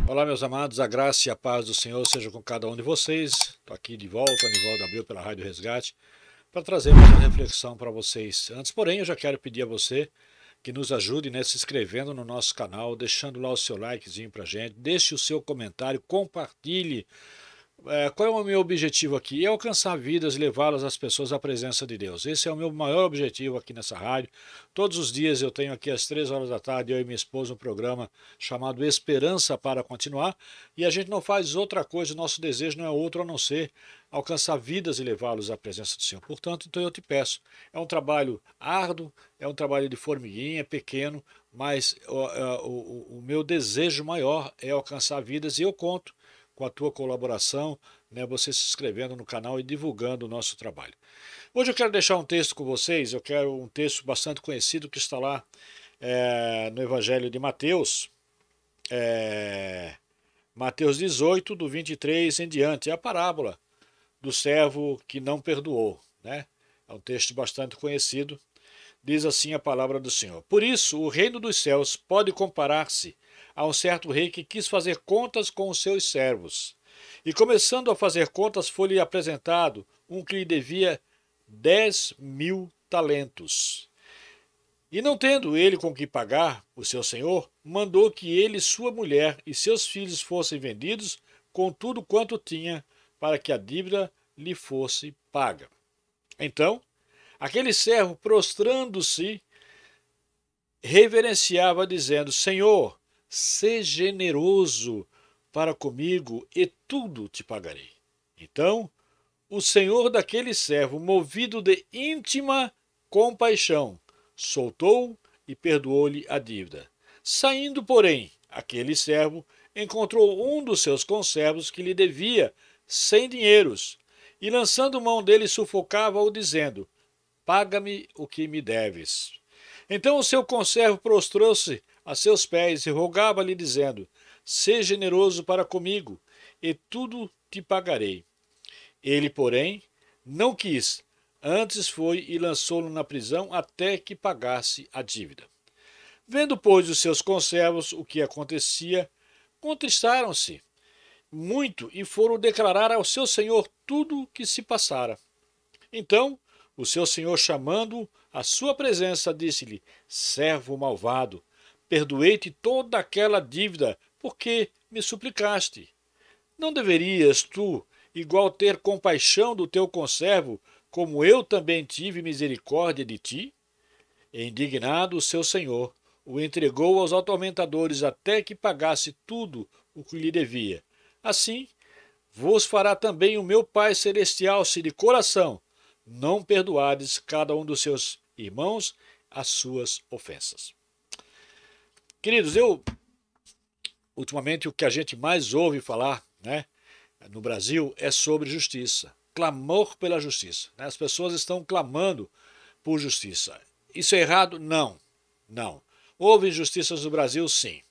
Olá, meus amados, a graça e a paz do Senhor seja com cada um de vocês. Estou aqui de volta, Nivaldo Abreu, pela Rádio Resgate, para trazer mais uma reflexão para vocês. Antes, porém, eu já quero pedir a você que nos ajude, né, se inscrevendo no nosso canal, deixando lá o seu likezinho para a gente, deixe o seu comentário, compartilhe. Qual é o meu objetivo aqui? É alcançar vidas e levá-las às pessoas à presença de Deus. Esse é o meu maior objetivo aqui nessa rádio. Todos os dias eu tenho aqui às 3 horas da tarde, eu e minha esposa, um programa chamado Esperança para Continuar. E a gente não faz outra coisa, o nosso desejo não é outro a não ser alcançar vidas e levá-los à presença do Senhor. Portanto, então eu te peço, é um trabalho árduo, é um trabalho de formiguinha, pequeno, mas o meu desejo maior é alcançar vidas e eu conto com a tua colaboração, né, você se inscrevendo no canal e divulgando o nosso trabalho. Hoje eu quero deixar um texto com vocês, eu quero um texto bastante conhecido que está lá no Evangelho de Mateus, Mateus 18, do 23 em diante, é a parábola do servo que não perdoou, né? É um texto bastante conhecido. Diz assim a palavra do Senhor: Por isso, o reino dos céus pode comparar-se a um certo rei que quis fazer contas com os seus servos. E começando a fazer contas, foi-lhe apresentado um que lhe devia 10.000 talentos. E não tendo ele com que pagar, o seu senhor mandou que ele, sua mulher e seus filhos fossem vendidos com tudo quanto tinha, para que a dívida lhe fosse paga. Então, aquele servo, prostrando-se, reverenciava, dizendo: Senhor, sê generoso para comigo e tudo te pagarei. Então, o senhor daquele servo, movido de íntima compaixão, soltou e perdoou-lhe a dívida. Saindo, porém, aquele servo encontrou um dos seus conservos que lhe devia 100 dinheiros, e lançando mão dele, sufocava-o, dizendo: Paga-me o que me deves. Então o seu conservo prostrou-se a seus pés e rogava-lhe, dizendo: Seja generoso para comigo, e tudo te pagarei. Ele, porém, não quis, antes foi e lançou-no na prisão até que pagasse a dívida. Vendo, pois, os seus conservos o que acontecia, contristaram-se muito e foram declarar ao seu senhor tudo o que se passara. Então, o seu senhor, chamando-o à sua presença, disse-lhe: Servo malvado, perdoei-te toda aquela dívida, porque me suplicaste. Não deverias tu, igual, ter compaixão do teu conservo, como eu também tive misericórdia de ti? E, indignado, o seu senhor o entregou aos atormentadores até que pagasse tudo o que lhe devia. Assim, vos fará também o meu Pai Celestial, se de coração não perdoardes cada um dos seus irmãos as suas ofensas. Queridos, ultimamente o que a gente mais ouve falar, né, no Brasil é sobre justiça, clamor pela justiça. Né? As pessoas estão clamando por justiça. Isso é errado? Não, não. Houve injustiças no Brasil, sim.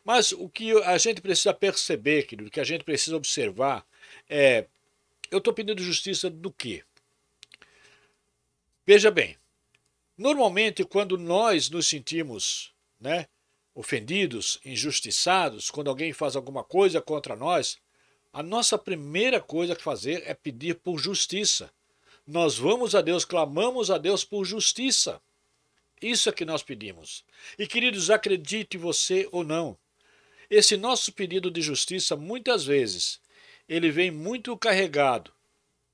Mas o que a gente precisa perceber, querido, o que a gente precisa observar é: eu estou pedindo justiça do quê? Veja bem, normalmente quando nós nos sentimos, né, ofendidos, injustiçados, quando alguém faz alguma coisa contra nós, a nossa primeira coisa a fazer é pedir por justiça. Nós vamos a Deus, clamamos a Deus por justiça. Isso é que nós pedimos. E, queridos, acredite você ou não, esse nosso pedido de justiça, muitas vezes, ele vem muito carregado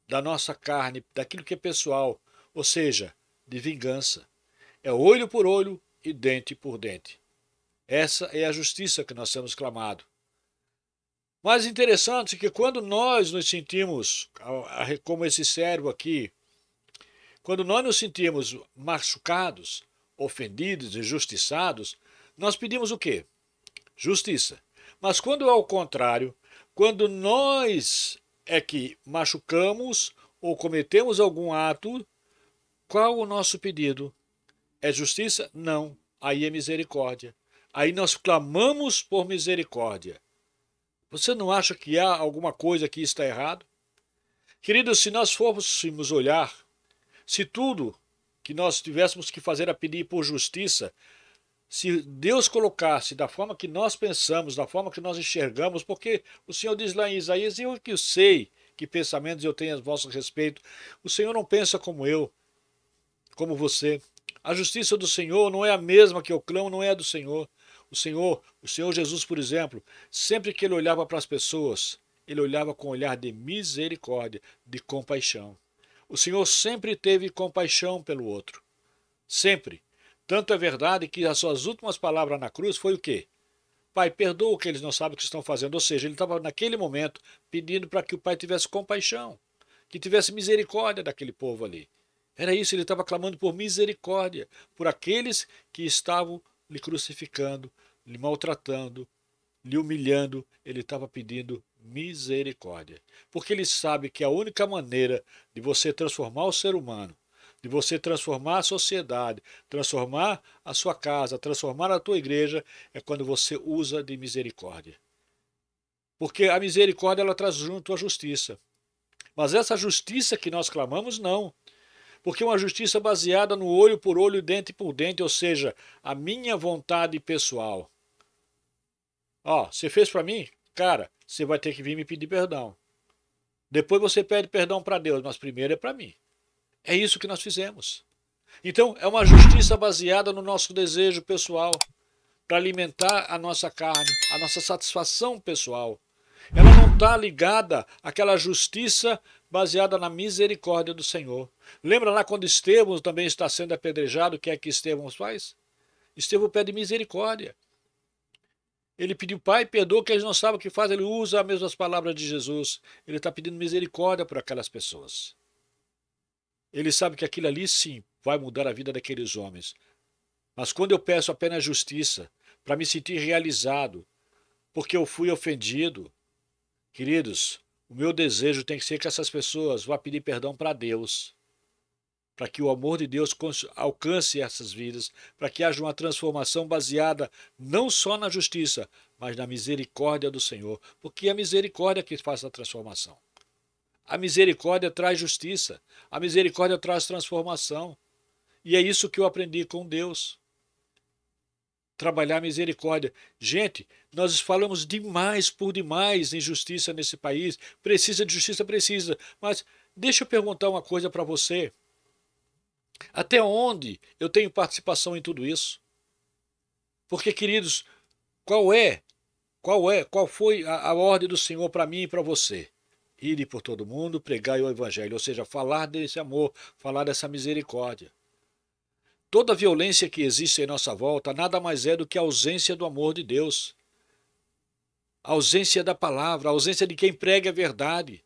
da nossa carne, daquilo que é pessoal, ou seja, de vingança. É olho por olho e dente por dente. Essa é a justiça que nós temos clamado. Mas interessante que quando nós nos sentimos, como esse servo aqui, quando nós nos sentimos machucados, ofendidos, injustiçados, nós pedimos o quê? Justiça. Mas quando é ao contrário, quando nós é que machucamos ou cometemos algum ato, qual o nosso pedido? É justiça? Não. Aí é misericórdia. Aí nós clamamos por misericórdia. Você não acha que há alguma coisa que está errado? Queridos, se nós fôssemos olhar, se tudo que nós tivéssemos que fazer a pedir por justiça, Se Deus colocasse da forma que nós pensamos, da forma que nós enxergamos, porque o Senhor diz lá em Isaías, eu que sei que pensamentos eu tenho a vosso respeito, o Senhor não pensa como eu, como você. A justiça do Senhor não é a mesma que eu clamo, não é a do Senhor. O Senhor Jesus, por exemplo, sempre que ele olhava para as pessoas, ele olhava com um olhar de misericórdia, de compaixão. O Senhor sempre teve compaixão pelo outro. Sempre. Tanto é verdade que as suas últimas palavras na cruz foi o quê? Pai, perdoa o que eles não sabem o que estão fazendo. Ou seja, ele estava naquele momento pedindo para que o Pai tivesse compaixão, que tivesse misericórdia daquele povo ali. Era isso, ele estava clamando por misericórdia, por aqueles que estavam lhe crucificando, lhe maltratando, lhe humilhando. Ele estava pedindo misericórdia. Porque ele sabe que a única maneira de você transformar o ser humano, de você transformar a sociedade, transformar a sua casa, transformar a tua igreja, é quando você usa de misericórdia. Porque a misericórdia ela traz junto a justiça. Mas essa justiça que nós clamamos, não. Porque uma justiça baseada no olho por olho, dente por dente, ou seja, a minha vontade pessoal. Ó, você fez para mim? Cara, você vai ter que vir me pedir perdão. Depois você pede perdão para Deus, mas primeiro é para mim. É isso que nós fizemos. Então, é uma justiça baseada no nosso desejo pessoal, para alimentar a nossa carne, a nossa satisfação pessoal. Ela não está ligada àquela justiça baseada na misericórdia do Senhor. Lembra lá quando Estevão também está sendo apedrejado, o que é que Estevão faz? Estevão pede misericórdia. Ele pediu, Pai, perdoa que eles não sabem o que fazem. Ele usa as mesmas palavras de Jesus. Ele está pedindo misericórdia por aquelas pessoas. Ele sabe que aquilo ali sim vai mudar a vida daqueles homens. Mas quando eu peço apenas justiça, para me sentir realizado, porque eu fui ofendido, queridos, o meu desejo tem que ser que essas pessoas vá pedir perdão para Deus, para que o amor de Deus alcance essas vidas, para que haja uma transformação baseada não só na justiça, mas na misericórdia do Senhor, porque é a misericórdia que faz a transformação. A misericórdia traz justiça, a misericórdia traz transformação. E é isso que eu aprendi com Deus. Trabalhar a misericórdia. Gente, nós falamos demais por demais em justiça nesse país. Precisa de justiça, precisa. Mas deixa eu perguntar uma coisa para você. Até onde eu tenho participação em tudo isso? Porque, queridos, qual foi a ordem do Senhor para mim e para você? Ir por todo mundo, pregar o evangelho, ou seja, falar desse amor, falar dessa misericórdia. Toda violência que existe em nossa volta nada mais é do que a ausência do amor de Deus. A ausência da palavra, a ausência de quem prega a verdade.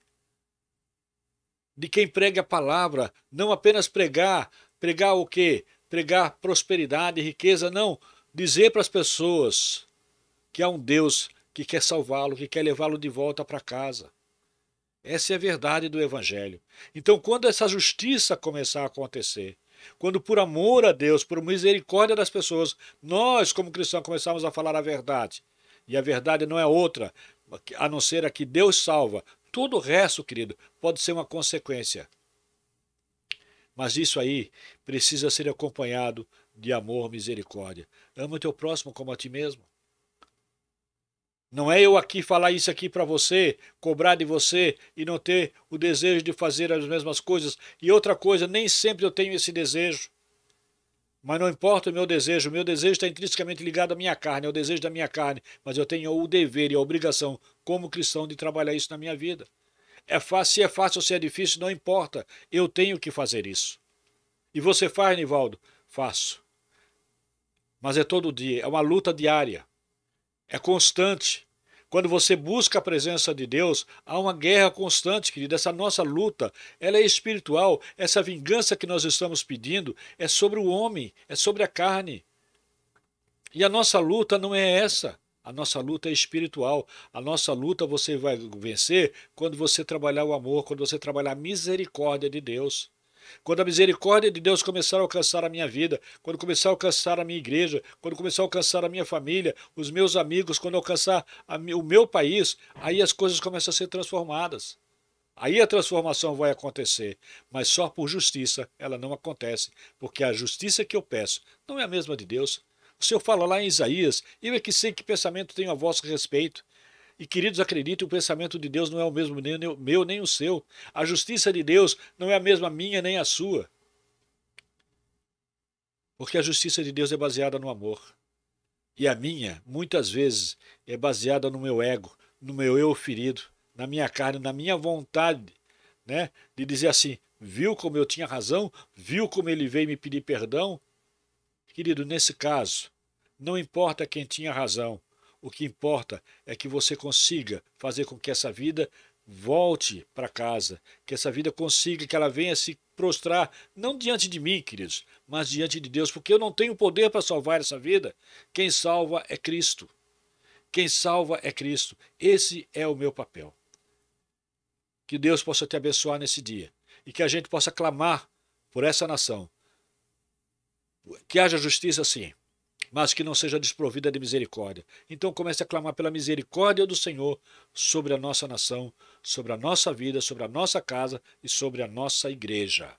De quem prega a palavra, não apenas pregar o quê? Pregar prosperidade, riqueza, não. Dizer para as pessoas que há um Deus que quer salvá-lo, que quer levá-lo de volta para casa. Essa é a verdade do Evangelho. Então, quando essa justiça começar a acontecer, quando por amor a Deus, por misericórdia das pessoas, nós como cristãos começarmos a falar a verdade, e a verdade não é outra, a não ser a que Deus salva, todo o resto, querido, pode ser uma consequência. Mas isso aí precisa ser acompanhado de amor, misericórdia. Ama o teu próximo como a ti mesmo. Não é eu aqui falar isso aqui para você, cobrar de você e não ter o desejo de fazer as mesmas coisas. E outra coisa, nem sempre eu tenho esse desejo. Mas não importa o meu desejo está intrinsecamente ligado à minha carne, ao desejo da minha carne. Mas eu tenho o dever e a obrigação, como cristão, de trabalhar isso na minha vida. Se é fácil ou se é difícil, não importa. Eu tenho que fazer isso. E você faz, Nivaldo? Faço. Mas é todo dia, é uma luta diária. É constante. Quando você busca a presença de Deus, há uma guerra constante, querido. Essa nossa luta, ela é espiritual. Essa vingança que nós estamos pedindo é sobre o homem, é sobre a carne. E a nossa luta não é essa. A nossa luta é espiritual. A nossa luta você vai vencer quando você trabalhar o amor, quando você trabalhar a misericórdia de Deus. Quando a misericórdia de Deus começar a alcançar a minha vida, quando começar a alcançar a minha igreja, quando começar a alcançar a minha família, os meus amigos, quando alcançar o meu país, aí as coisas começam a ser transformadas. Aí a transformação vai acontecer, mas só por justiça ela não acontece, porque a justiça que eu peço não é a mesma de Deus. O Senhor fala lá em Isaías: eu é que sei que pensamento tenho a vosso respeito. E, queridos, acreditem, o pensamento de Deus não é o mesmo nem o meu nem o seu. A justiça de Deus não é a mesma minha nem a sua. Porque a justiça de Deus é baseada no amor. E a minha, muitas vezes, é baseada no meu ego, no meu eu ferido, na minha carne, na minha vontade, né? De dizer assim: viu como eu tinha razão? Viu como ele veio me pedir perdão? Querido, nesse caso, não importa quem tinha razão. O que importa é que você consiga fazer com que essa vida volte para casa, que essa vida consiga, que ela venha se prostrar, não diante de mim, queridos, mas diante de Deus, porque eu não tenho poder para salvar essa vida. Quem salva é Cristo. Quem salva é Cristo. Esse é o meu papel. Que Deus possa te abençoar nesse dia e que a gente possa clamar por essa nação. Que haja justiça, sim, mas que não seja desprovida de misericórdia. Então comece a clamar pela misericórdia do Senhor sobre a nossa nação, sobre a nossa vida, sobre a nossa casa e sobre a nossa igreja.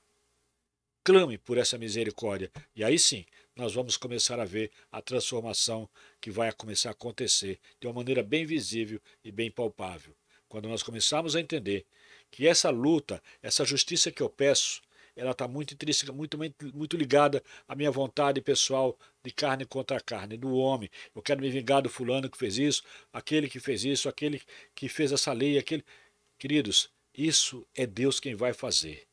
Clame por essa misericórdia e aí sim nós vamos começar a ver a transformação que vai começar a acontecer de uma maneira bem visível e bem palpável. Quando nós começarmos a entender que essa luta, essa justiça que eu peço, ela está muito intrínseca, muito ligada à minha vontade pessoal de carne contra carne, do homem. Eu quero me vingar do fulano que fez isso, aquele que fez essa lei, aquele. Queridos, isso é Deus quem vai fazer.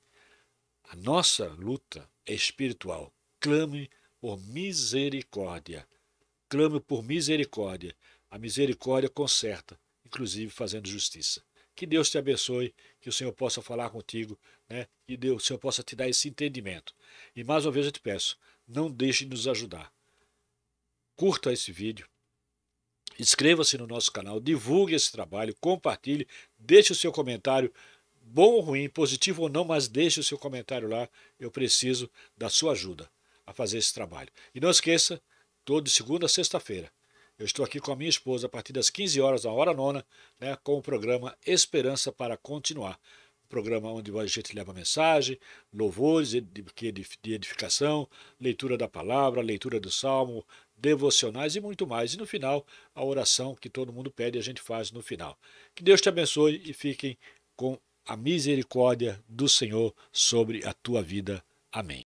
A nossa luta é espiritual. Clame por misericórdia. Clame por misericórdia. A misericórdia conserta, inclusive fazendo justiça. Que Deus te abençoe, que o Senhor possa falar contigo, né? Que Deus, o Senhor possa te dar esse entendimento. E mais uma vez eu te peço, não deixe de nos ajudar. Curta esse vídeo, inscreva-se no nosso canal, divulgue esse trabalho, compartilhe, deixe o seu comentário, bom ou ruim, positivo ou não, mas deixe o seu comentário lá. Eu preciso da sua ajuda a fazer esse trabalho. E não esqueça, todo de segunda a sexta-feira, eu estou aqui com a minha esposa a partir das 15 horas, na hora nona, né, com o programa Esperança para Continuar. Um programa onde a gente leva mensagem, louvores de edificação, leitura da palavra, leitura do salmo, devocionais e muito mais. E no final, a oração que todo mundo pede, a gente faz no final. Que Deus te abençoe e fiquem com a misericórdia do Senhor sobre a tua vida. Amém.